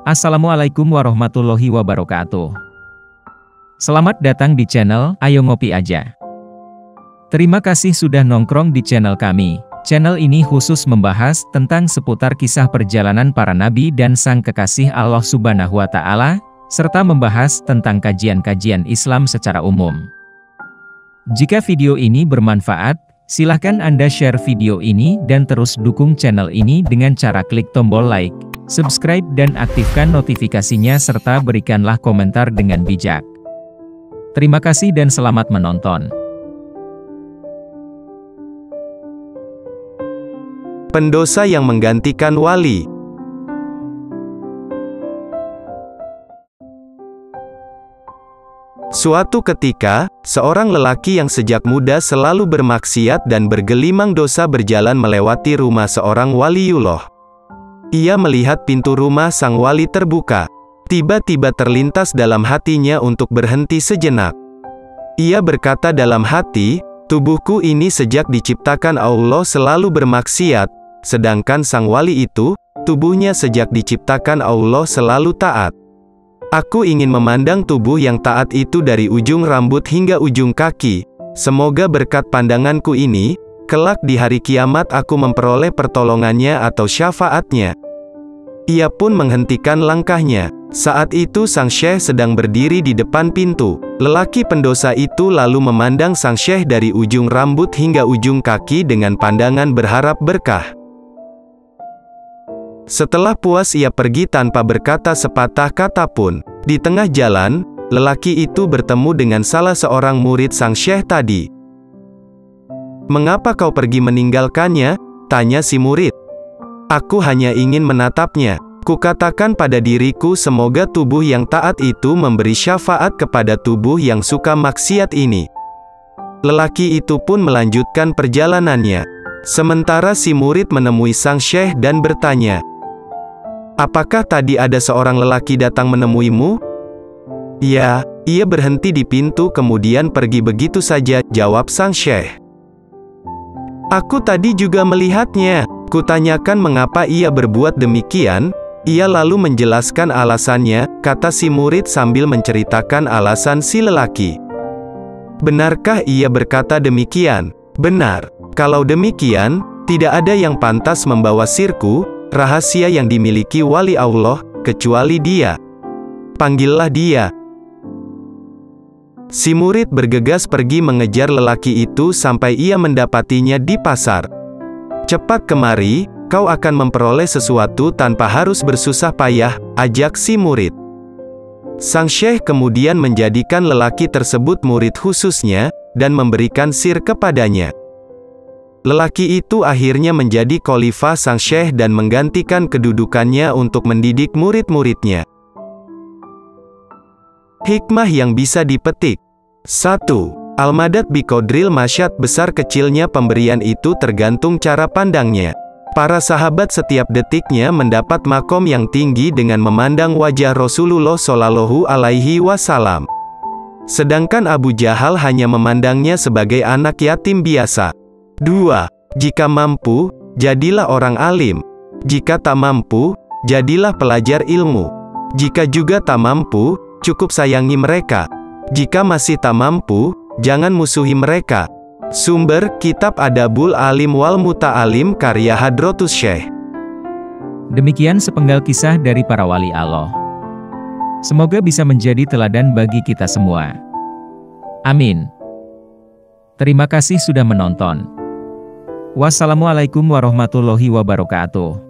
Assalamualaikum warahmatullahi wabarakatuh. Selamat datang di channel Ayo Ngopi Aja. Terima kasih sudah nongkrong di channel kami. Channel ini khusus membahas tentang seputar kisah perjalanan para nabi dan sang kekasih Allah Subhanahu wa Ta'ala, serta membahas tentang kajian-kajian Islam secara umum. Jika video ini bermanfaat, silahkan Anda share video ini dan terus dukung channel ini dengan cara klik tombol like, subscribe dan aktifkan notifikasinya serta berikanlah komentar dengan bijak. Terima kasih dan selamat menonton. Pendosa yang menggantikan wali. Suatu ketika, seorang lelaki yang sejak muda selalu bermaksiat dan bergelimang dosa berjalan melewati rumah seorang waliullah. Ia melihat pintu rumah sang wali terbuka. Tiba-tiba terlintas dalam hatinya untuk berhenti sejenak. Ia berkata dalam hati, tubuhku ini sejak diciptakan Allah selalu bermaksiat, sedangkan sang wali itu, tubuhnya sejak diciptakan Allah selalu taat. Aku ingin memandang tubuh yang taat itu dari ujung rambut hingga ujung kaki. Semoga berkat pandanganku ini, kelak di hari kiamat aku memperoleh pertolongannya atau syafaatnya. Ia pun menghentikan langkahnya. Saat itu sang syekh sedang berdiri di depan pintu. Lelaki pendosa itu lalu memandang sang syekh dari ujung rambut hingga ujung kaki dengan pandangan berharap berkah. Setelah puas ia pergi tanpa berkata sepatah kata pun. Di tengah jalan, lelaki itu bertemu dengan salah seorang murid sang syekh tadi. "Mengapa kau pergi meninggalkannya?" tanya si murid. "Aku hanya ingin menatapnya. Kukatakan pada diriku semoga tubuh yang taat itu memberi syafaat kepada tubuh yang suka maksiat ini." Lelaki itu pun melanjutkan perjalanannya. Sementara si murid menemui sang syekh dan bertanya, "Apakah tadi ada seorang lelaki datang menemuimu?" "Ya, ia berhenti di pintu kemudian pergi begitu saja," jawab sang syekh. "Aku tadi juga melihatnya. Kutanyakan mengapa ia berbuat demikian. Ia lalu menjelaskan alasannya," kata si murid sambil menceritakan alasan si lelaki. "Benarkah ia berkata demikian?" "Benar. Kalau demikian, tidak ada yang pantas membawa sirku, rahasia yang dimiliki wali Allah, kecuali dia. Panggillah dia." Si murid bergegas pergi mengejar lelaki itu sampai ia mendapatinya di pasar. "Cepat kemari, kau akan memperoleh sesuatu tanpa harus bersusah payah," ajak si murid. Sang syekh kemudian menjadikan lelaki tersebut murid khususnya, dan memberikan sir kepadanya. Lelaki itu akhirnya menjadi khalifah sang syekh dan menggantikan kedudukannya untuk mendidik murid-muridnya. Hikmah yang bisa dipetik. 1. Al-madad biqadril masyad, besar kecilnya pemberian itu tergantung cara pandangnya. Para sahabat setiap detiknya mendapat makom yang tinggi dengan memandang wajah Rasulullah Shallallahu Alaihi Wasallam. Sedangkan Abu Jahal hanya memandangnya sebagai anak yatim biasa. 2. Jika mampu, jadilah orang alim. Jika tak mampu, jadilah pelajar ilmu. Jika juga tak mampu, cukup sayangi mereka. Jika masih tak mampu, jangan musuhi mereka. Sumber, Kitab Adabul Alim wal Muta'alim karya Hadratus Syekh. Demikian sepenggal kisah dari para wali Allah. Semoga bisa menjadi teladan bagi kita semua. Amin. Terima kasih sudah menonton. Wassalamualaikum warahmatullahi wabarakatuh.